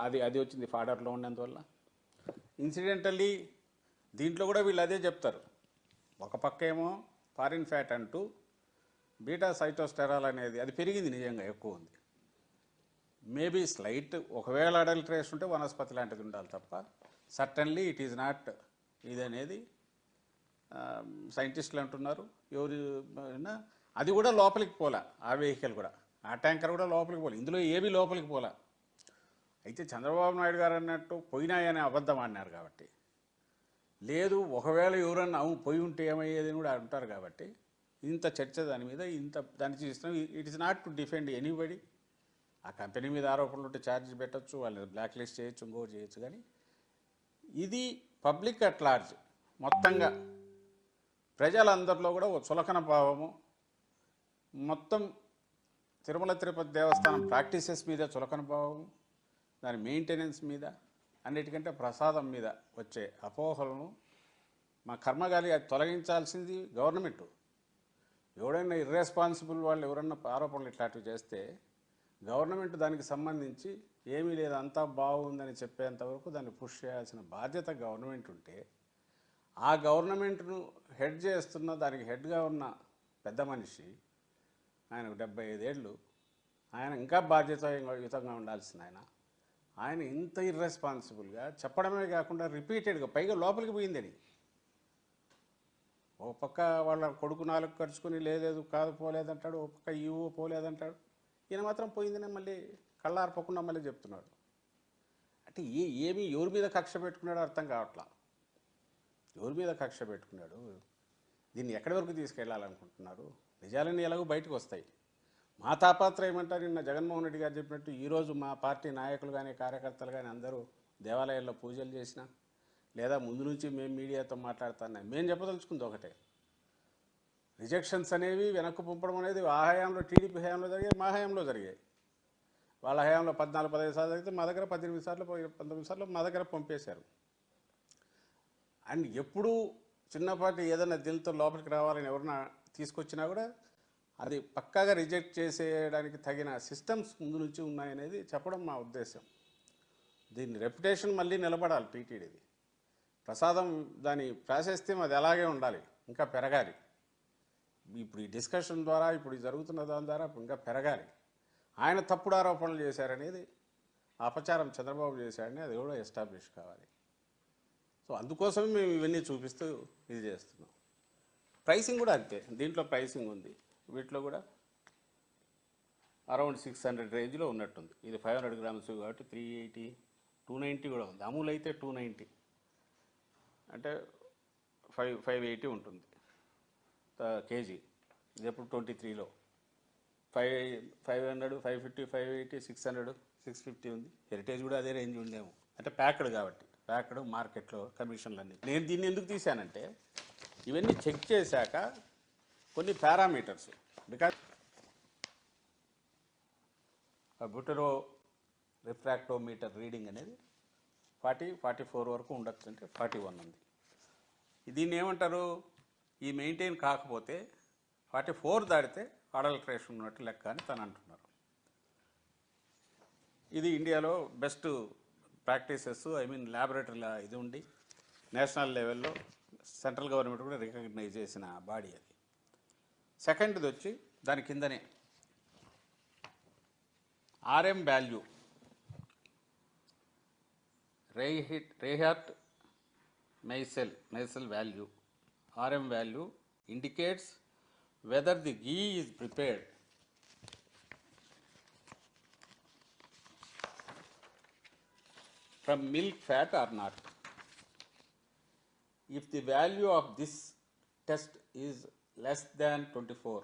అది అది వచ్చింది ఫాడర్లో ఉన్నందువల్ల. ఇన్సిడెంటల్లీ దీంట్లో కూడా వీళ్ళు అదే చెప్తారు. ఒక పక్క ఏమో ఫారిన్ ఫ్యాట్ అంటూ బీటా సైటోస్టెరాల్ అనేది అది పెరిగింది, నిజంగా ఎక్కువ ఉంది. మేబీ స్లైట్ ఒకవేళ అడల్ట్రేషన్ ఉంటే వనస్పతి లాంటిది ఉండాలి తప్ప సర్టన్లీ ఇట్ ఈజ్ నాట్ ఇది అనేది సైంటిస్టులు అంటున్నారు. ఎవరు అది కూడా లోపలికి పోలా, ఆ వెహికల్ కూడా, ఆ ట్యాంకర్ కూడా లోపలికి పోలే, ఇందులో ఏవి లోపలికి పోలా. అయితే చంద్రబాబు నాయుడు గారు అన్నట్టు పోయినాయనే అబద్ధం అన్నారు కాబట్టి, లేదు ఒకవేళ ఎవరన్నా పోయి ఉంటే ఏమయ్యేది కూడా అంటారు కాబట్టి ఇంత చర్చ దాని మీద, ఇంత దాన్ని చూస్తున్నాం. It is not to defend anybody. ఆ కంపెనీ మీద ఆరోపణలు ఉంటే ఛార్జ్ పెట్టచ్చు, వాళ్ళని బ్లాక్ లిస్ట్ చేయొచ్చు, ఇంకోటి చేయొచ్చు. కానీ ఇది పబ్లిక్ అట్ లార్జ్ మొత్తంగా ప్రజలందరిలో కూడా ఓ చులకన భావము, మొత్తం తిరుమల తిరుపతి దేవస్థానం ప్రాక్టీసెస్ మీద చులకన భావము, దాని మెయింటెనెన్స్ మీద, అన్నిటికంటే ప్రసాదం మీద వచ్చే అపోహలను మా కర్మగాలి అది తొలగించాల్సింది గవర్నమెంట్. ఎవడైనా ఇర్రెస్పాన్సిబుల్ వాళ్ళు ఎవరన్నా ఆరోపణలు ఇట్లాంటివి చేస్తే గవర్నమెంట్ దానికి సంబంధించి ఏమీ లేదు అంతా బాగుందని చెప్పేంతవరకు దాన్ని పుష్ చేయాల్సిన బాధ్యత గవర్నమెంట్ ఉంటే, ఆ గవర్నమెంట్ను హెడ్ చేస్తున్న దానికి హెడ్గా ఉన్న పెద్ద మనిషి, ఆయనకు 75 ఏళ్ళు, ఆయన ఇంకా బాధ్యతాయుతంగా ఉండాల్సిన ఆయన ఇంత ఇర్రెస్పాన్సిబుల్గా చెప్పడమే కాకుండా రిపీటెడ్గా, పైగా లోపలికి పోయిందని. ఓ పక్క వాళ్ళ కొడుకు 4 ఖర్చుకొని లేదు కాదు పోలేదంటాడు, ఓ పక్క ఈవో పోలేదంటాడు, ఈయన మాత్రం పోయిందని మళ్ళీ కళ్ళార్పకుండా మళ్ళీ చెప్తున్నాడు. అంటే ఏమి ఎవరి మీద కక్ష పెట్టుకున్నాడో అర్థం కావట్లా. ఎవరి మీద కక్ష పెట్టుకున్నాడు, దీన్ని ఎక్కడి వరకు తీసుకెళ్లాలనుకుంటున్నారు? నిజాలన్నీ ఎలాగో బయటకు వస్తాయి. మా తాపాత్రయం ఏమంటారు, నిన్న జగన్మోహన్ రెడ్డి గారు చెప్పినట్టు ఈరోజు మా పార్టీ నాయకులు కానీ కార్యకర్తలు కానీ అందరూ దేవాలయాల్లో పూజలు చేసినా, లేదా ముందు నుంచి మేము మీడియాతో మాట్లాడుతున్నాం, మేము చెప్పదలుచుకుంది ఒకటే, రిజెక్షన్స్ అనేవి వెనక్కు పంపడం అనేది ఆ హయాంలో టీడీపీ హయాంలో జరిగాయి, మా హయాంలో జరిగాయి. వాళ్ళ హయాంలో 14-15 సార్లు జరిగితే మా దగ్గర 18 సార్లు 19 సార్లు మా దగ్గర పంపేశారు. అండ్ ఎప్పుడూ చిన్నపాటి ఏదైనా దిల్తో లోపలికి రావాలని ఎవరన్నా తీసుకొచ్చినా కూడా అది పక్కాగా రిజెక్ట్ చేసేయడానికి తగిన సిస్టమ్స్ ముందు నుంచి ఉన్నాయనేది చెప్పడం మా ఉద్దేశం. దీని రెప్యుటేషన్ మళ్ళీ నిలబడాలి టీటీడీది. ప్రసాదం దాని ప్రాశస్త్యం అది అలాగే ఉండాలి, ఇంకా పెరగాలి. ఇప్పుడు ఈ డిస్కషన్ ద్వారా, ఇప్పుడు జరుగుతున్న దాని ద్వారా ఇంకా పెరగాలి. ఆయన తప్పుడు ఆరోపణలు చేశారనేది, అపచారం చంద్రబాబు చేశారని అది కూడా ఎస్టాబ్లిష్ కావాలి. సో అందుకోసమే మేము ఇవన్నీ చూపిస్తూ ఇది చేస్తున్నాం. ప్రైసింగ్ కూడా అంతే, దీంట్లో ప్రైసింగ్ ఉంది, వీటిలో కూడా అరౌండ్ 600 రేంజ్లో ఉన్నట్టుంది. ఇది 500 గ్రామ్స్ కాబట్టి 380, 290 కూడా ఉంది. అమూల్ అయితే 290 అంటే 580 ఉంటుంది కేజీ. ఇది ఎప్పుడు 23లో 500, 550, 580, 600, 650 ఉంది. హెరిటేజ్ కూడా అదే రేంజ్ ఉందేమో, అంటే ప్యాక్డ్ కాబట్టి, ప్యాక్డ్ మార్కెట్లో కమిషన్లు అన్నీ. నేను దీన్ని ఎందుకు తీశానంటే ఇవన్నీ చెక్ చేశాక కొన్ని పారామీటర్స్, బికాజ్ బుటెరో రిఫ్రాక్టోమీటర్ రీడింగ్ అనేది 40-44 వరకు ఉండొచ్చు, అంటే 41 ఉంది. దీన్ని ఏమంటారు, ఈ మెయింటైన్ కాకపోతే 44 దాటితే అడల్ట్రేషన్ ఉన్నట్టు లెక్క అని తను అంటున్నారు. ఇది ఇండియాలో బెస్ట్ ప్రాక్టీసెస్, ల్యాబొరేటరీలో ఇది ఉండి నేషనల్ లెవెల్లో సెంట్రల్ గవర్నమెంట్ కూడా రికగ్నైజ్ చేసిన బాడీ అది. సెకండ్ది వచ్చి దాని కిందనే ఆర్ఎం వాల్యూ, రేహార్ట్ Meisel value. RM value indicates whether the ghee is prepared from milk fat or not. If the value of this test is less than 24,